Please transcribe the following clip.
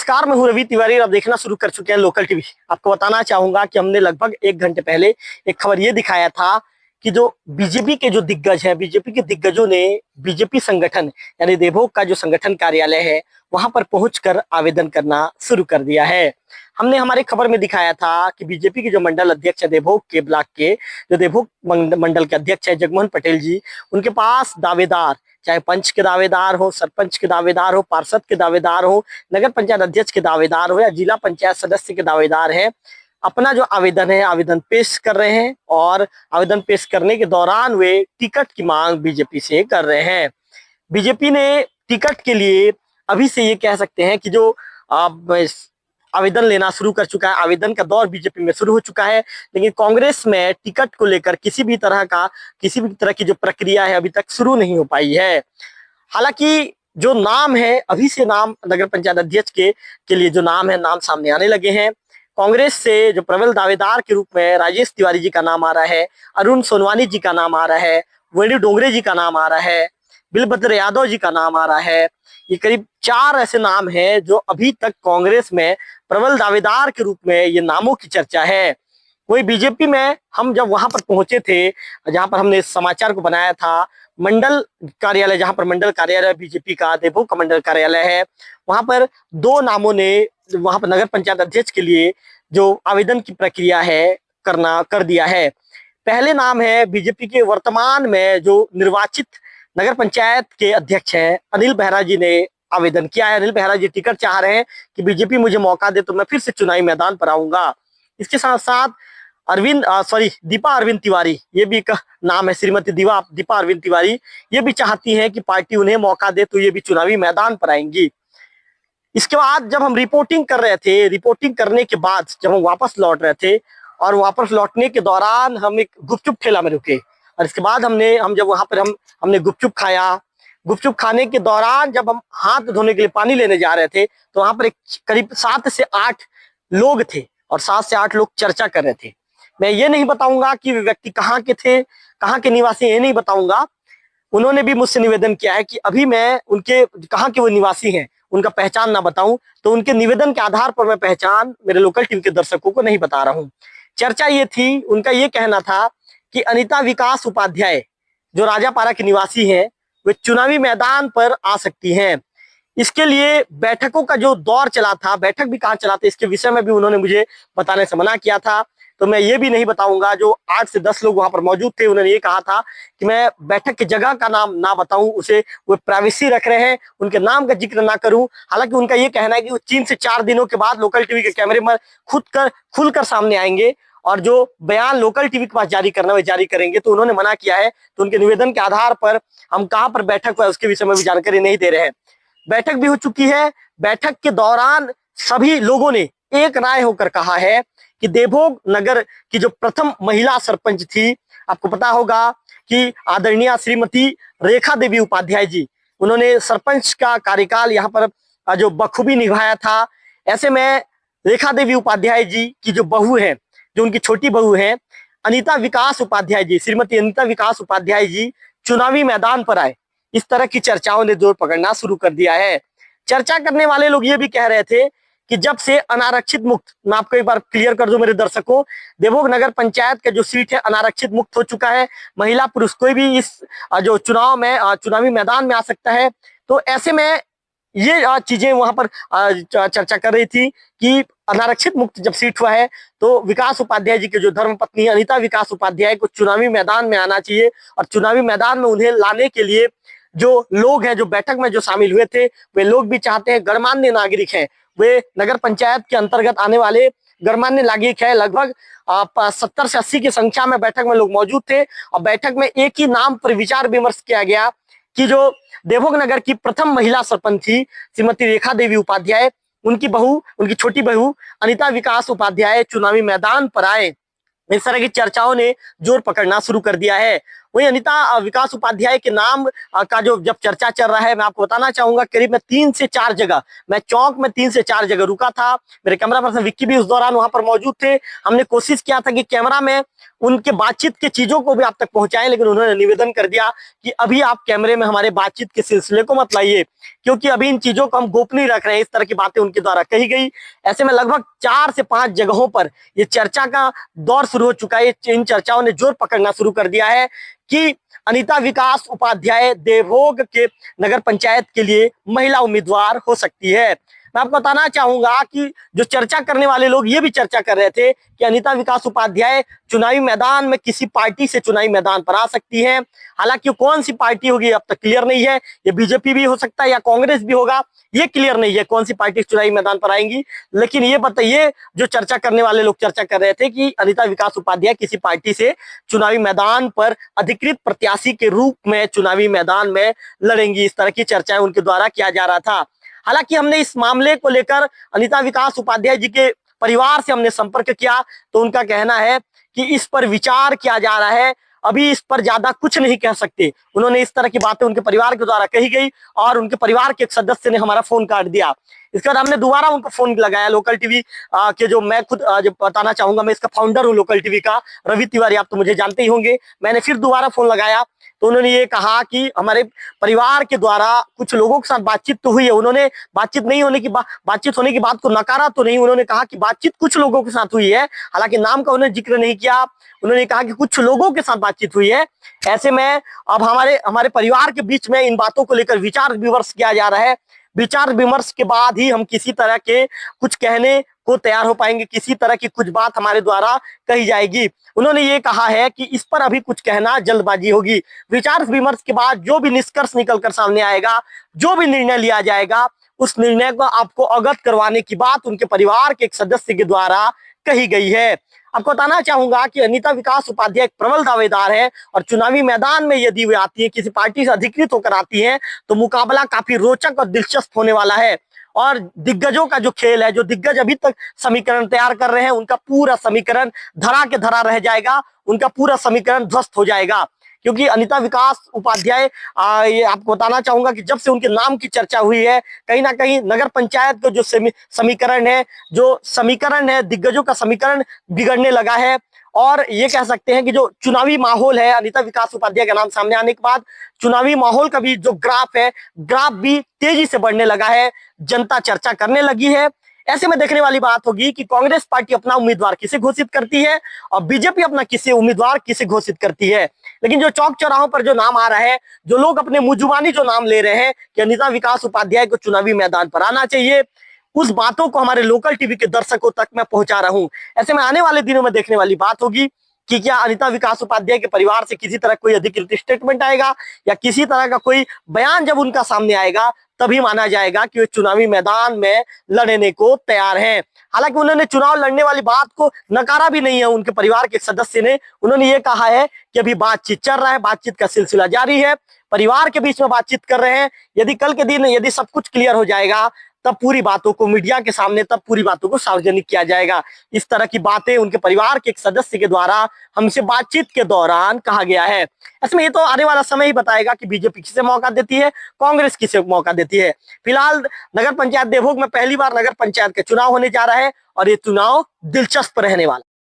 नमस्कार, मैं हूं रवि तिवारी और आप देखना शुरू कर चुके हैं लोकल टीवी। आपको बताना चाहूंगा कि हमने लगभग 1 घंटे पहले एक खबर ये दिखाया था कि जो बीजेपी के जो दिग्गज हैं, बीजेपी के दिग्गजों ने बीजेपी संगठन यानी देवभोग का जो संगठन कार्यालय है वहां पर पहुंचकर आवेदन करना शुरू कर दिया है। हमने हमारे खबर में दिखाया था कि बीजेपी के जो मंडल अध्यक्ष है देवभोग के ब्लॉक के, जो देवभोग मंडल के अध्यक्ष है जगमोहन पटेल जी, उनके पास दावेदार, चाहे पंच के दावेदार हो, सरपंच के दावेदार हो, पार्षद के दावेदार हो, नगर पंचायत अध्यक्ष के दावेदार हो या जिला पंचायत सदस्य के दावेदार हैं, अपना जो आवेदन है आवेदन पेश कर रहे हैं और आवेदन पेश करने के दौरान वे टिकट की मांग बीजेपी से कर रहे हैं। बीजेपी ने टिकट के लिए अभी से ये कह सकते हैं कि जो आवेदन लेना शुरू कर चुका है, आवेदन का दौर बीजेपी में शुरू हो चुका है, लेकिन कांग्रेस में टिकट को लेकर किसी भी तरह की जो प्रक्रिया है अभी तक शुरू नहीं हो पाई है। हालांकि जो नाम है, अभी से नाम नगर पंचायत अध्यक्ष के लिए जो नाम है, नाम सामने आने लगे हैं। कांग्रेस से जो प्रबल दावेदार के रूप में राजेश तिवारी जी का नाम आ रहा है, अरुण सोनवानी जी का नाम आ रहा है, वेणु डोंगरे जी का नाम आ रहा है, बिलभद्र यादव जी का नाम आ रहा है। ये करीब 4 ऐसे नाम हैं जो अभी तक कांग्रेस में प्रबल दावेदार के रूप में ये नामों की चर्चा है। वही बीजेपी में हम जब वहां पर पहुंचे थे, जहां पर हमने इस समाचार को बनाया था, मंडल कार्यालय, जहां पर मंडल कार्यालय बीजेपी का देवभोग का मंडल कार्यालय है, वहां पर 2 नामों ने वहां पर नगर पंचायत अध्यक्ष के लिए जो आवेदन की प्रक्रिया है कर दिया है। पहले नाम है बीजेपी के वर्तमान में जो निर्वाचित नगर पंचायत के अध्यक्ष हैं अनिल बेहरा जी ने आवेदन किया है। अनिल बेहरा जी टिकट चाह रहे हैं कि बीजेपी मुझे मौका दे तो मैं फिर से चुनावी मैदान पर आऊंगा। इसके साथ साथ दीपा अरविंद तिवारी, ये भी एक नाम है, श्रीमती दीपा अरविंद तिवारी, ये भी चाहती हैं कि पार्टी उन्हें मौका दे तो ये भी चुनावी मैदान पर आएंगी। इसके बाद जब हम रिपोर्टिंग कर रहे थे, रिपोर्टिंग करने के बाद जब हम वापस लौट रहे थे और वापस लौटने के दौरान हम एक गुपचुप ठेला में रुके और इसके बाद हमने गुपचुप खाया। गुपचुप खाने के दौरान जब हम हाथ धोने के लिए पानी लेने जा रहे थे तो वहां पर एक करीब 7 से 8 लोग थे और 7 से 8 लोग चर्चा कर रहे थे। मैं ये नहीं बताऊंगा कि वे व्यक्ति कहाँ के थे, कहाँ के निवासी, ये नहीं बताऊंगा। उन्होंने भी मुझसे निवेदन किया है कि अभी मैं उनके कहाँ के वो निवासी हैं उनका पहचान ना बताऊं, तो उनके निवेदन के आधार पर मैं पहचान मेरे लोकल टीवी के दर्शकों को नहीं बता रहा हूं। चर्चा ये थी, उनका ये कहना था कि अनिता विकास उपाध्याय जो राजापारा के निवासी हैं वे चुनावी मैदान पर आ सकती हैं। इसके लिए बैठकों का जो दौर चला था, बैठक भी कहाँ चला था, इसके विषय में भी उन्होंने मुझे बताने से मना किया था। तो मैं ये भी नहीं बताऊंगा। जो 8 से 10 लोग वहां पर मौजूद थे उन्होंने ये कहा था कि मैं बैठक की जगह का नाम ना बताऊं, उसे वो प्राइवेसी रख रहे हैं, उनके नाम का जिक्र ना करूं। हालांकि उनका ये कहना है कि वो 3 से 4 दिनों के बाद लोकल टीवी के कैमरे में खुलकर सामने आएंगे और जो बयान लोकल टीवी के पास जारी करना वे जारी करेंगे। तो उन्होंने मना किया है। तो उनके निवेदन के आधार पर हम कहाँ पर बैठक हुआ उसके विषय में भी जानकारी नहीं दे रहे हैं। बैठक भी हो चुकी है। बैठक के दौरान सभी लोगों ने एक राय होकर कहा है कि देवभोग नगर की जो प्रथम महिला सरपंच थी, आपको पता होगा कि आदरणीय श्रीमती रेखा देवी उपाध्याय जी, उन्होंने सरपंच का कार्यकाल यहाँ पर जो बखूबी निभाया था। ऐसे में रेखा देवी उपाध्याय जी की जो बहू है, जो उनकी छोटी बहू है अनिता विकास उपाध्याय जी, श्रीमती अनिता विकास उपाध्याय जी चुनावी मैदान पर आए। इस तरह की चर्चाओं ने जोर पकड़ना शुरू कर दिया है। चर्चा करने वाले लोग ये भी कह रहे थे कि जब से अनारक्षित मुक्त, मैं आपको एक बार क्लियर कर दूं मेरे दर्शकों, देवभोग नगर पंचायत का जो सीट है अनारक्षित मुक्त हो चुका है। महिला पुरुष कोई भी इस जो चुनावी मैदान में आ सकता है। तो ऐसे में ये चीजें वहां पर चर्चा कर रही थी कि अनारक्षित मुक्त जब सीट हुआ है तो विकास उपाध्याय जी के जो धर्मपत्नी अनिता विकास उपाध्याय को चुनावी मैदान में आना चाहिए और चुनावी मैदान में उन्हें लाने के लिए जो लोग हैं, जो बैठक में जो शामिल हुए थे, वे लोग भी चाहते हैं, गणमान्य नागरिक हैं, वे नगर पंचायत के अंतर्गत आने वाले गणमान्य नागरिक है। लगभग 70 से 80 की संख्या में बैठक में लोग मौजूद थे और बैठक में एक ही नाम पर विचार विमर्श किया गया कि जो देवभोग नगर की प्रथम महिला सरपंच थी श्रीमती रेखा देवी उपाध्याय, उनकी छोटी बहू अनिता विकास उपाध्याय चुनावी मैदान पर आए। इस तरह की चर्चाओं ने जोर पकड़ना शुरू कर दिया है। वही अनिता विकास उपाध्याय के नाम का जो जब चर्चा चल रहा है, मैं आपको बताना चाहूंगा करीब मैं 3 से 4 जगह, मैं चौक में 3 से 4 जगह रुका था। मेरे कैमरा पर्सन विक्की भी उस दौरान वहां पर मौजूद थे। हमने कोशिश किया था कि कैमरा में उनके बातचीत के चीजों को भी आप तक पहुंचाएं, लेकिन उन्होंने निवेदन कर दिया कि अभी आप कैमरे में हमारे बातचीत के सिलसिले को मत लाइए, क्योंकि अभी इन चीजों को हम गोपनीय रख रहे हैं। इस तरह की बातें उनके द्वारा कही गई। ऐसे में लगभग 4 से 5 जगहों पर ये चर्चा का दौर शुरू हो चुका है। इन चर्चाओं ने जोर पकड़ना शुरू कर दिया है कि अनिता विकास उपाध्याय देवभोग के नगर पंचायत के लिए महिला उम्मीदवार हो सकती है। मैं आपको बताना चाहूंगा कि जो चर्चा करने वाले लोग ये भी चर्चा कर रहे थे कि अनिता विकास उपाध्याय चुनावी मैदान में किसी पार्टी से चुनावी मैदान पर आ सकती है। हालांकि कौन सी पार्टी होगी अब तक क्लियर नहीं है। ये बीजेपी भी हो सकता है या कांग्रेस भी होगा, ये क्लियर नहीं है कौन सी पार्टी चुनावी मैदान पर आएंगी। लेकिन ये बताइए, जो चर्चा करने वाले लोग चर्चा कर रहे थे कि अनिता विकास उपाध्याय किसी पार्टी से चुनावी मैदान पर अधिकृत प्रत्याशी के रूप में चुनावी मैदान में लड़ेंगी। इस तरह की चर्चाएं उनके द्वारा किया जा रहा था। हालांकि हमने इस मामले को लेकर अनिता विकास उपाध्याय जी के परिवार से हमने संपर्क किया, तो उनका कहना है कि इस पर विचार किया जा रहा है, अभी इस पर ज्यादा कुछ नहीं कह सकते। उन्होंने इस तरह की बातें उनके परिवार के द्वारा कही गई और उनके परिवार के एक सदस्य ने हमारा फोन काट दिया। इसके बाद हमने दोबारा उनको फोन लगाया। लोकल टीवी के जो मैं खुद जो बताना चाहूंगा, मैं इसका फाउंडर हूँ लोकल टीवी का, रवि तिवारी, आप तो मुझे जानते ही होंगे। मैंने फिर दोबारा फोन लगाया तो उन्होंने ये कहा कि हमारे परिवार के द्वारा कुछ लोगों के साथ बातचीत तो हुई है। उन्होंने बातचीत होने की बात को नकारा तो नहीं, उन्होंने कहा कि बातचीत कुछ लोगों के साथ हुई है। हालांकि नाम का उन्होंने जिक्र नहीं किया। उन्होंने कहा कि कुछ लोगों के साथ बातचीत हुई है। ऐसे में अब हमारे परिवार के बीच में इन बातों को लेकर विचार विमर्श किया जा रहा है। विचार विमर्श के बाद ही हम किसी तरह के कुछ कहने को तैयार हो पाएंगे, किसी तरह की कुछ बात हमारे द्वारा कही जाएगी। उन्होंने ये कहा है कि इस पर अभी कुछ कहना जल्दबाजी होगी। विचार विमर्श के बाद जो भी निष्कर्ष निकलकर सामने आएगा, जो भी निर्णय लिया जाएगा, उस निर्णय को आपको अवगत करवाने की बात उनके परिवार के एक सदस्य के द्वारा कही गई है। आपको बताना चाहूंगा कि अनिता विकास उपाध्याय एक प्रबल दावेदार है और चुनावी मैदान में यदि वे आती है, किसी पार्टी से अधिकृत होकर आती है, तो मुकाबला काफी रोचक और दिलचस्प होने वाला है। और दिग्गजों का जो खेल है, जो दिग्गज अभी तक समीकरण तैयार कर रहे हैं, उनका पूरा समीकरण धरा के धरा रह जाएगा, उनका पूरा समीकरण ध्वस्त हो जाएगा। क्योंकि अनिता विकास उपाध्याय ये आपको बताना चाहूंगा कि जब से उनके नाम की चर्चा हुई है, कहीं ना कहीं नगर पंचायत का जो समीकरण है, दिग्गजों का समीकरण बिगड़ने लगा है। और ये कह सकते हैं कि जो चुनावी माहौल है, अनिता विकास उपाध्याय का नाम सामने आने के बाद चुनावी माहौल का भी जो ग्राफ भी तेजी से बढ़ने लगा है। जनता चर्चा करने लगी है। ऐसे में देखने वाली बात होगी कि कांग्रेस पार्टी अपना उम्मीदवार किसे घोषित करती है और बीजेपी अपना उम्मीदवार किसे घोषित करती है। लेकिन जो चौक चौराहों पर जो नाम आ रहा है, जो लोग अपने मुंह जुबानी जो नाम ले रहे हैं कि अनिता विकास उपाध्याय को चुनावी मैदान पर आना चाहिए, उस बातों को हमारे लोकल टीवी के दर्शकों तक मैं पहुंचा रहा हूं। ऐसे में आने वाले दिनों में देखने वाली बात होगी कि क्या अनिता विकास उपाध्याय के परिवार से किसी तरह कोई अधिकृत स्टेटमेंट आएगा या किसी तरह का कोई बयान जब उनका सामने आएगा, तभी माना जाएगा कि वे चुनावी मैदान में लड़ने को तैयार हैं। हालांकि उन्होंने चुनाव लड़ने वाली बात को नकारा भी नहीं है। उनके परिवार के एक सदस्य ने उन्होंने ये कहा है कि अभी बातचीत चल रहा है, बातचीत का सिलसिला जारी है, परिवार के बीच में बातचीत कर रहे हैं। यदि कल के दिन यदि सब कुछ क्लियर हो जाएगा, तब पूरी बातों को मीडिया के सामने, तब पूरी बातों को सार्वजनिक किया जाएगा। इस तरह की बातें उनके परिवार के एक सदस्य के द्वारा हमसे बातचीत के दौरान कहा गया है। ऐसे में ये तो आने वाला समय ही बताएगा कि बीजेपी किसे मौका देती है, कांग्रेस किसे मौका देती है। फिलहाल नगर पंचायत देवभोग में पहली बार नगर पंचायत का चुनाव होने जा रहा है और ये चुनाव दिलचस्प रहने वाला।